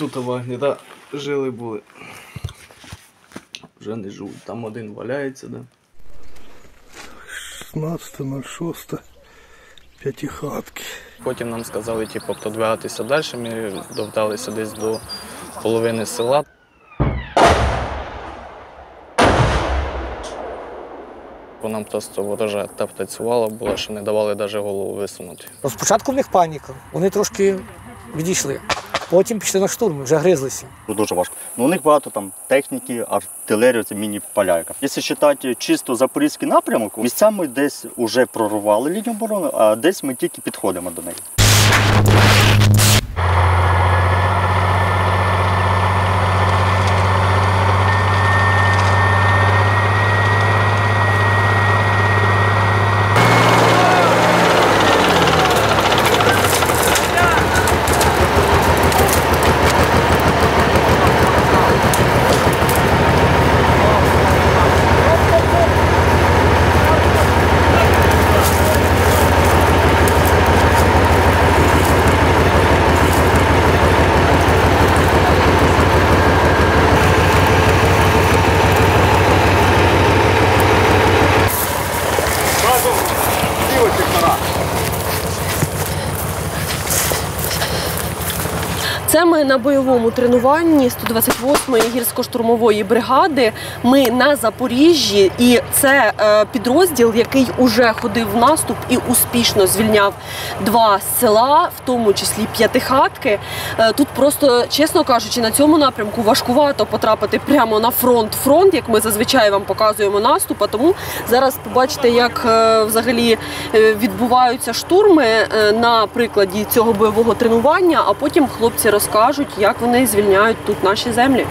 Тут вагнера жили були. Вже не живуть. Там один валяється, да. 16.06. П'ятихатки. Потім нам сказали, типу, продвигатися далі. Ми довдалися десь до половини села. Нам просто ворожа та працювала, була, що не давали навіть голову висунути. Спочатку в них паніка, вони трошки відійшли. Потім пішли на штурм, вже гризлися. Дуже важко. У них багато там техніки, артилерії, це міні-поля. Якщо вважати чисто запорізький напрямок, місцями десь вже прорвали лінію оборони, а десь ми тільки підходимо до неї. Це ми на бойовому тренуванні 128-ї гірсько-штурмової бригади. Ми на Запоріжжі, і це підрозділ, який уже ходив в наступ і успішно звільняв 2 села, в тому числі П'ятихатки. Тут просто, чесно кажучи, на цьому напрямку важкувато потрапити прямо на фронт, як ми зазвичай вам показуємо наступ. А тому зараз побачите, як взагалі відбуваються штурми на прикладі цього бойового тренування, а потім хлопці розкажуть, як вони звільняють тут наші землі.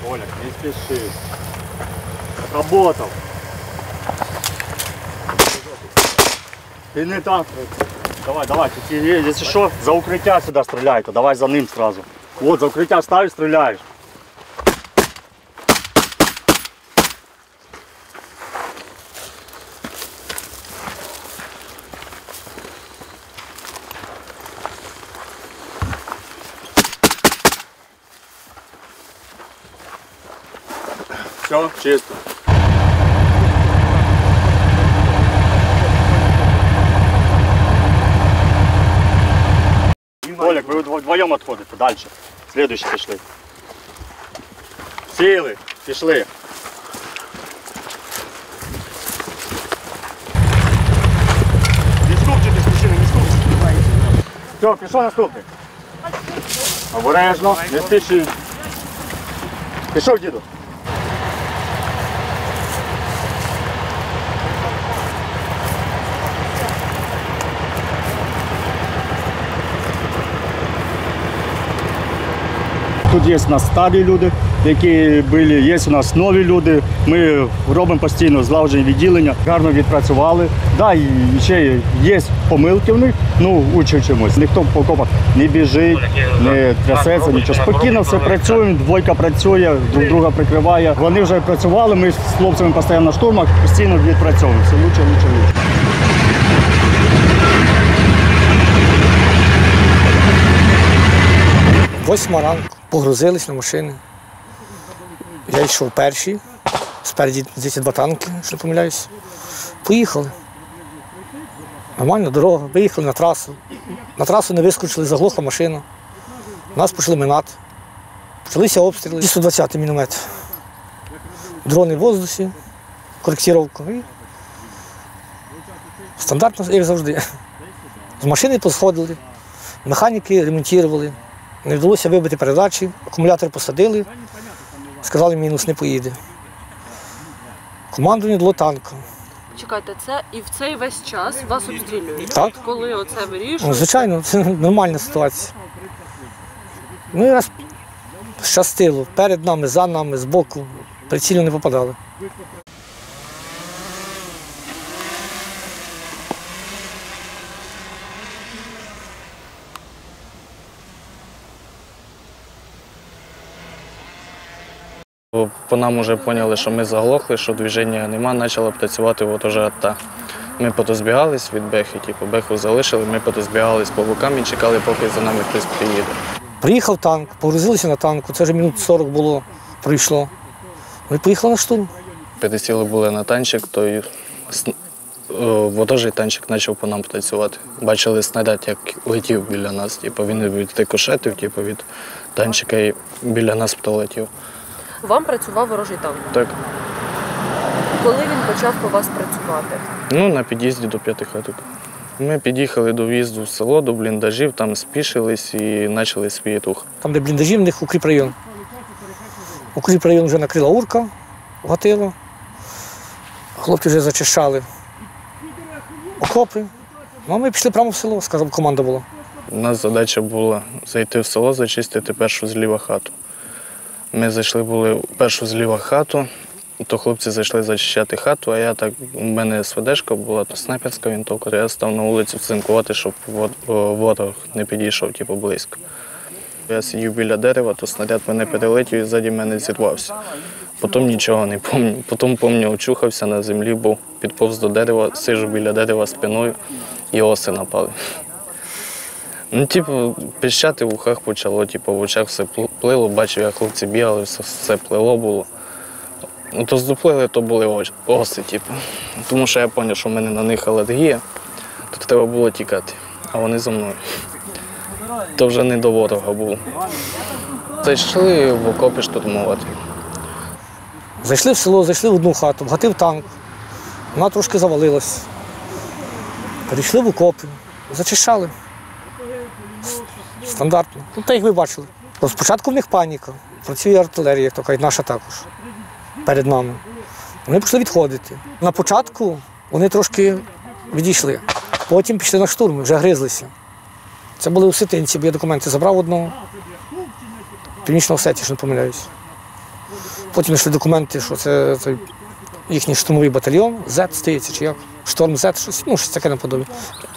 Оля, не спеши. Отработал. Ты не там. Давай, если что, за укрытие сюда стреляйте. Давай за ним сразу. Вот, за укрытие ставишь, стреляешь. Все, чисто. Олег, вы вдвоем отходите. Дальше. Следующий пішли. Сіли, пішли. Не скупчитесь, мужчина, не скупчитесь. Все, пішов наступний. Обережно, не спішіть. Пішов, діду. Тут є у нас старі люди, які були, є у нас нові люди. Ми робимо постійно злагоджені відділення, гарно відпрацювали. Да, і ще є помилки в них, ну, учимось. Ніхто по окопах не біжить, не трясеться, нічого. Спокійно все працюємо, двойка працює, друг друга прикриває. Вони вже працювали, ми з хлопцями постійно на штурмах, постійно відпрацьовуємо. Все лучше. Восьма ранку. Погрузились на машини. Я йшов перший, спереді 2 танки, що не помиляюсь. Поїхали. Нормальна дорога, виїхали на трасу. На трасу не вискочили, заглохла машина. Нас почали минати. Почалися обстріли. 120-й міномет. Дрони в воздусі, коректировка. І стандартно, як завжди. З машини посходили, механіки ремонтували. Не вдалося вибити передачі, акумулятор посадили, сказали, мінус не поїде. Команду не дало танка. Чекайте, це і в цей весь час вас обстрілюють? Так. Коли оце вирішують? Ну, звичайно, це нормальна ситуація. Ну і раз щастило, перед нами, за нами, збоку, прицільно не попадали. По нам вже зрозуміли, що ми заглохли, що движення немає, почала працювати вже АТА. Ми потозбігались від бехи, беху залишили, ми потозбігались по бокам і чекали, поки за нами хтось приїде. Приїхав танк, погрузилися на танку, це вже минут 40 було, пройшло. Ми поїхали на штурм. Пересіли були на танчик, то ворожий танчик почав по нам працювати. Бачили снаряд, як летів біля нас. Він відрикошетив від танчика і біля нас прилетів. Вам працював ворожий танк. Так. Коли він почав по вас працювати? На під'їзді до П'ятихаток. Ми під'їхали до в'їзду в село, до бліндажів, там спішились і почали свій рух. Там, де бліндажі, в них укріпрайон. Укріпрайон вже накрила урка, гатила. Хлопці вже зачищали окопи. А ми пішли прямо в село, сказав, команда була. У нас задача була зайти в село, зачистити першу зліва хату. Ми зайшли були в першу зліва хату, то хлопці зайшли зачищати хату, а у мене СВДшка була, то снайперська винтовка. Я став на вулицю цинкувати, щоб ворог не підійшов близько. Я сидів біля дерева, то снаряд мене перелетів і ззаді мене зірвався. Потім нічого не пам'ятаю. Потім пам'ятаю, очухався на землі, був підповз до дерева, сиджу біля дерева спиною і оси напали. Піщати в ухах почало, в очах все плило, бачив, як хлопці бігали, все плило було. То здуплили, то були оси, тому що я зрозумів, що в мене на них алергія, то треба було тікати, а вони за мною. То вже не до ворога було. Зайшли в окопи штурмувати. Зайшли в село, зайшли в одну хату, вгатив танк. Вона трошки завалилась. Перейшли в окопи, зачищали. Стандартно. Так, як ви бачили. Спочатку в них паніка. Працює артилерія, як то кажуть, наша також. Перед нами. Вони почали відходити. На початку вони трошки відійшли. Потім пішли на штурм, вже гризлися. Це були осетинці, бо я документи забрав одного. Північна Осетія, якщо не помиляюсь. Потім знайшли документи, що це їхній штурмовий батальйон, Z, здається, чи як? Шторм Z, щось таке наподобі.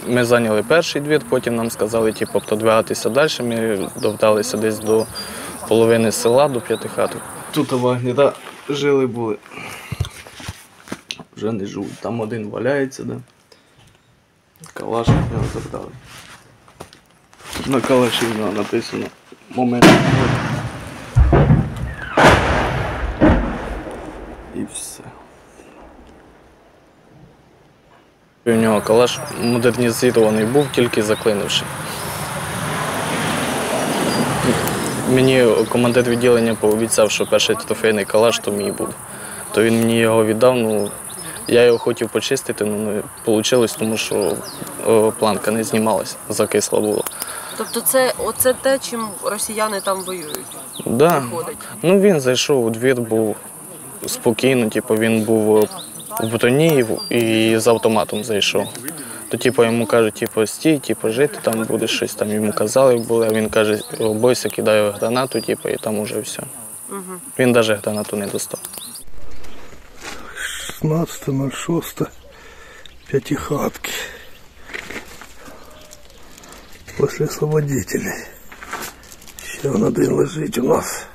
Ми зайняли перший двір, потім нам сказали, продвигатися далі. Ми довдалися десь до половини села, до П'ятихаток. Тут вагнера жили були. Вже не живуть. Там один валяється, да? Калаш його забрали. На калаші написано «Момент». І все. У нього калаш модернізований був, тільки заклинивши. Мені командир відділення пообіцяв, що перший трофейний калаш то мій буде. То він мені його віддав, я його хотів почистити, але не вийшло, тому що планка не знімалася, закисла було. Тобто це те, чим росіяни там воюють? Так. Да. Він зайшов у двір, був спокійно, він був в броні і з автоматом зайшов. То йому кажуть, стій, жити, там будеш щось, там йому казали були, а він каже, бойся, кидаю гранату, і там уже все. Угу. Він навіть гранату не достав. 16.06, П'ятихатки. Після освободителей. Ще один лежить у нас.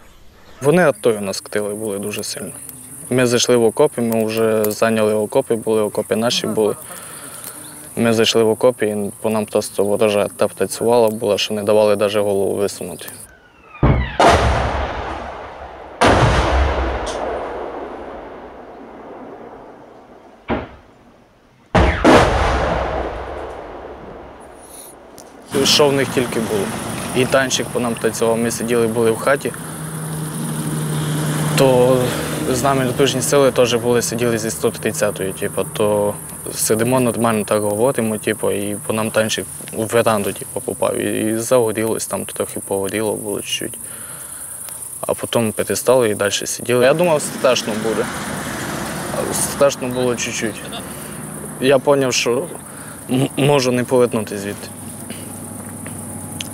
Вони АТО нас ктили були дуже сильно. Ми зайшли в окопи, ми вже зайняли окопи, окопи наші були. Ми зайшли в окопі, і по нам просто ворожа АТО працювала була, що не давали навіть голову висунути. Що в них тільки було. І танчик по нам працював, ми сиділи, були в хаті, то з нами літужні сили теж були, сиділи зі 130-ї, то сидимо нормально, так говоримо, і по нам танчик у веранду попав. І загорілось, там трохи погоріло було чуть-чуть. А потім перестали і далі сиділи. Я думав, страшно буде. Страшно було чуть-чуть. Я зрозумів, що можу не повернутися звідти.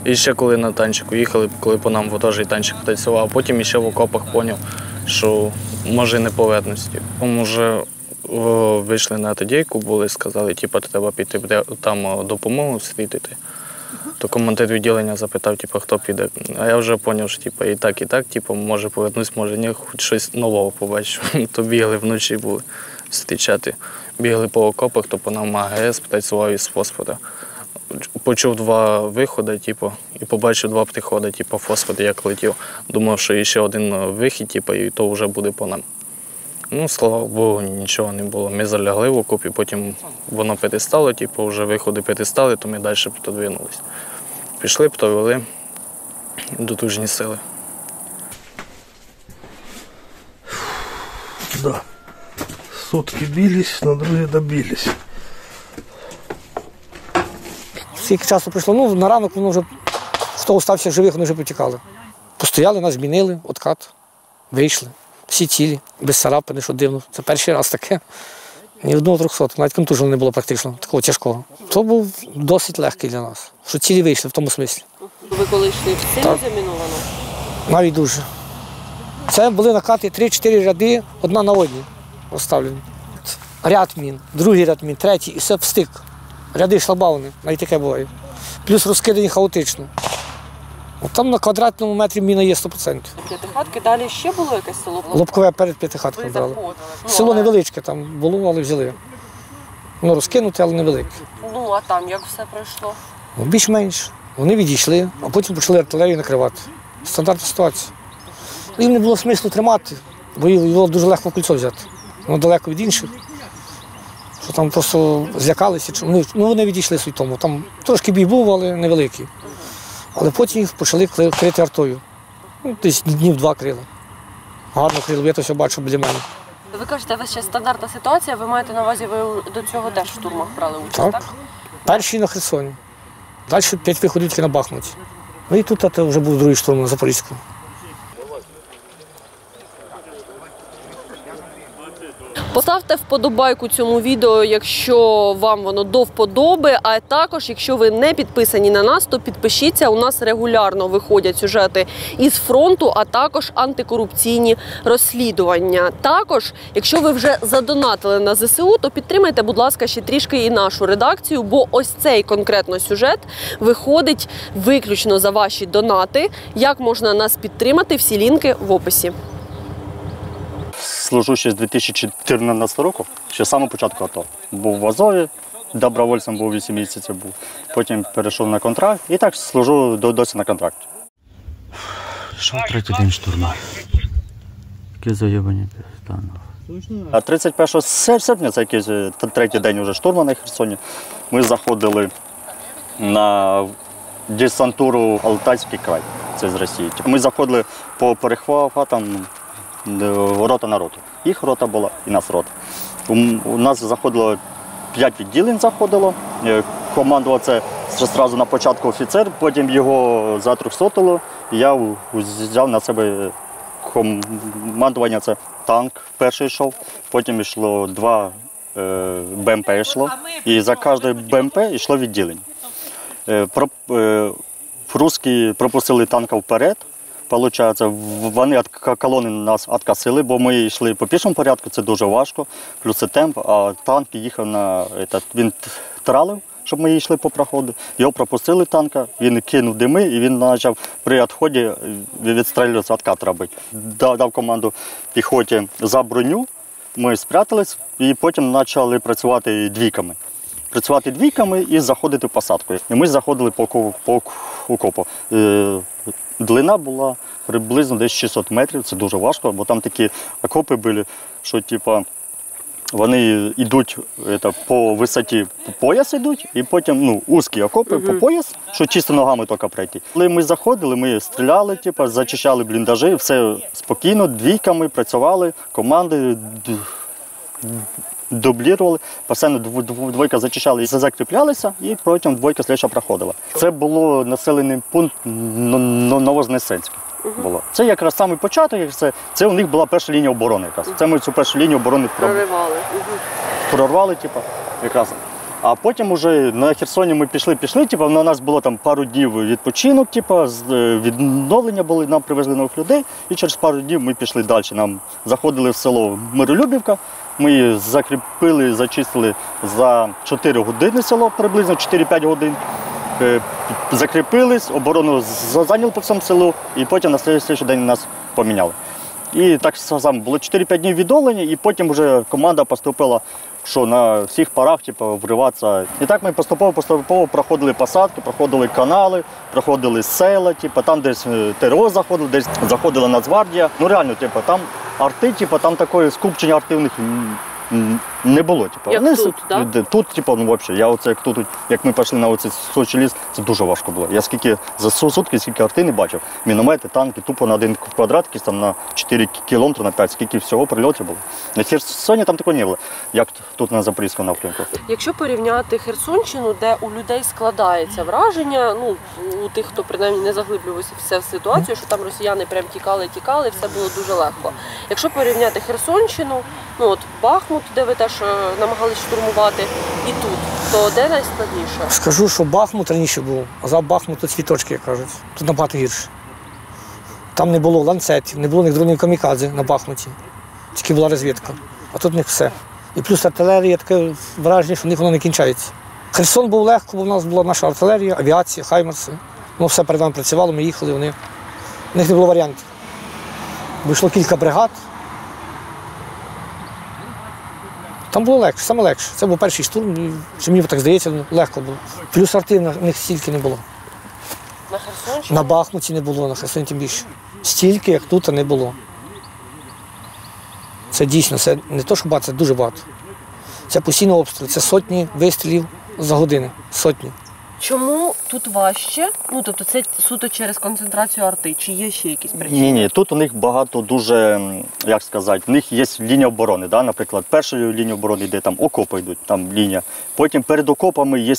І ще коли на танчику їхали, коли по нам ворожий танчик працював, а потім ще в окопах зрозумів, що може не повернуся. Потім вже вийшли на радійку, сказали, треба піти там допомогу зустріти. То командир відділення запитав, типу, хто піде. А я вже зрозумів, що типу, і так, типу, може повернусь, може ні, хоч щось нового побачу. То бігали вночі, були зустрічати. Бігали по окопах, то по нам АГС, працював із фосфора. Почув 2 виходи, типу, і побачив 2 приходи, типу, фосфор, як летів. Думав, що ще один вихід, типу, і то вже буде по нам. Ну, слава Богу, нічого не було. Ми залягли в окопі, потім воно перестало, типу, вже виходи перестали, то ми далі подвинулись. Пішли, провели дотужні сили. Да. Сутки бились, на другие добились. Скільки часу пройшло, ну, на ранок воно вже, хто залишився живих, вони вже потікали. Постояли, нас змінили, откат, вийшли. Всі цілі, без царапини, що дивно. Це перший раз таке. Ні одного 300, навіть контуження не було практично, такого тяжкого. То був досить легкий для нас, що цілі вийшли в тому смислі. Ви коли йшли, сильно заміновано? Навіть дуже. Це були накати 3-4 ряди, одна на одній розставлені. Ряд мін, другий ряд мін, третій, і все в стик. Ряди шлагбауни, навіть таке буває. Плюс розкидані хаотично. От там на квадратному метрі міна є 100%. П'ятихатки, далі ще було якесь село? Лобкове перед п'ятихаткою брали. заходили. Село невеличке там було, але взяли. Ну, розкинуте, але невелике. Ну, а там як все пройшло? Ну, більш-менш. Вони відійшли, а потім почали артилерію накривати. Стандартна ситуація. Їм не було смислу тримати, бо його дуже легко в кільцо взяти. Воно далеко від інших. Що там просто злякалися. Ну, вони відійшли світому. Там трошки бій був, але невеликий. Але потім їх почали крити артою. Ну, десь днів 2 крили. Гарно крили, я то все бачу біля мене. Ви кажете, ви ще стандартна ситуація, ви маєте на увазі, ви до цього теж в штурмах брали участь, так? Перший на Херсоні. Далі 5 виходів тільки на Бахмуті. Ну і тут це вже був другий штурм на Запорізькому. Поставте вподобайку цьому відео, якщо вам воно до вподоби, а також, якщо ви не підписані на нас, то підпишіться. У нас регулярно виходять сюжети із фронту, а також антикорупційні розслідування. Також, якщо ви вже задонатили на ЗСУ, то підтримайте, будь ласка, ще трішки і нашу редакцію, бо ось цей конкретно сюжет виходить виключно за ваші донати. Як можна нас підтримати, всі лінки в описі. Служу ще з 2014 року, ще з самого початку АТО. Був в Азові, добровольцем був 8 місяців був. Потім перейшов на контракт і так служу досі на контракті. Пішов 3-й день штурму. Таке заєбання стану. А 31 серпня, це якийсь 3-й день вже штурму на Херсоні, ми заходили на десантуру Алтайський край, це з Росії. Ми заходили по перехватам рота на роту. Їх рота була і нас рота. У нас заходило 5 відділень заходило. Командував це одразу на початку офіцер, потім його затрьохсотило. Я взяв на себе командування, це танк перший йшов, потім йшло 2 БМП йшло, і за кожне БМП йшло відділення. Русські пропустили танка вперед. Получається, вони від колони нас відкосили, бо ми йшли по пішому порядку, це дуже важко, плюс це темп, а танк їхав він тралив, щоб ми йшли по проходу. Його пропустили танка, він кинув дими і він почав при відході відстрілюватися, відкат робити. Дав команду піхоті за броню, ми спрятались і потім почали працювати двійками. І заходити в посадку. І ми заходили по окопу. Длина була приблизно десь 600 метрів, це дуже важко, бо там такі окопи були, що вони йдуть по висоті по пояс йдуть, і потім вузькі окопи по пояс, що чисто ногами тільки пройти. Коли ми заходили, ми стріляли, зачищали бліндажі, все спокійно, двійками працювали, команди дублірували, постійно двойка зачищали і закріплялися, і потім двойка слідча проходила. Це було населений пункт Новознесенський. Це якраз самий початок, це у них була перша лінія оборони. Це ми цю першу лінію оборони прорвали якраз. А потім вже на Херсоні ми пішли, у нас було там пару днів відпочинок, відновлення були, нам привезли нових людей, і через пару днів ми пішли далі. Нам заходили в село Миролюбівка, ми її закріпили, зачистили за 4 години село, приблизно 4-5 годин. закріпились, оборону зайняли по всьому селу, і потім на наступний день нас поміняли. І так само було 4-5 днів відновлення, і потім вже команда поступила, що на всіх парах вриватися. І так ми поступово проходили посадки, проходили канали, проходили села, там десь ТРО заходили, десь заходила Нацгвардія. Ну реально, там арти, там такої скупчення артивних не було. Як вони, тут, так? Тут, взагалі, як ми пішли на оцей Сочий ліс, це дуже важко було. Я за сутки скільки арти не бачив. Міномети, танки, тупо на 1 квадрат, там на 4 кілометри, на 5, скільки всього прильотів було. На Херсоні там такого не було, як тут на Запорізькому напрямку. Якщо порівняти Херсонщину, де у людей складається враження, у тих, хто принаймні не заглиблювався в ситуацію, що там росіяни прям тікали, все було дуже легко. Якщо порівняти Херсонщину, Бахмут, де ви теж намагалися штурмувати, і тут, то де найскладніше? Скажу, що Бахмут раніше був, а за Бахмут тут цвіточки, як кажуть. Тут набагато гірше. Там не було ланцетів, не було ні дронів камікадзе на Бахмуті. Тільки була розвідка. А тут в них все. І плюс артилерія, таке враження, що в них воно не кінчається. Херсон був легко, бо в нас була наша артилерія, авіація, хаймерси. Все перед нами працювало, ми їхали, в них не було варіантів. Вийшло кілька бригад. Там було легше, саме легше. Це був перший штурм, мені так здається, легко було. Плюс артив в них стільки не було. На Херсонщині? На Бахмуті не було, на Херсоні тим більше. Стільки, як тут, не було. Це дійсно, це не то, що багато, це дуже багато. Це постійно обстріл, це сотні вистрілів за годину, сотні. Чому тут важче? Тобто це суто через концентрацію арти, чи є ще якісь причини? Ні, тут у них багато дуже, як сказати, в них є лінія оборони. Да? Наприклад, першою лінією оборони йде там окопи йдуть, там лінія. Потім перед окопами є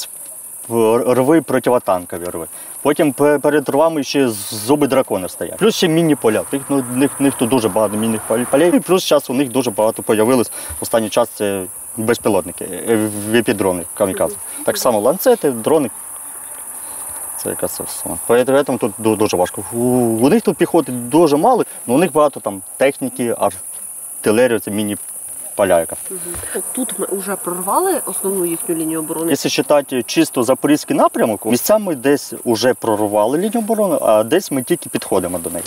рви противотанкові рви. Потім перед рвами ще зуби дракона стоять. Плюс ще мінні поля. В них тут дуже багато мінних полів. І плюс зараз у них дуже багато з'явилось в останній час це безпілотники, епідрони, камікадзе. Так само ланцети, дрони. Це якраз це все. Тому тут дуже важко. У них тут піхоти дуже мало, але у них багато там техніки, артилерії, це міні-поля яка. Тут ми вже прорвали основну їхню лінію оборони? Якщо вважати чисто запорізький напрямок, місцями десь вже прорвали лінію оборони, а десь ми тільки підходимо до неї.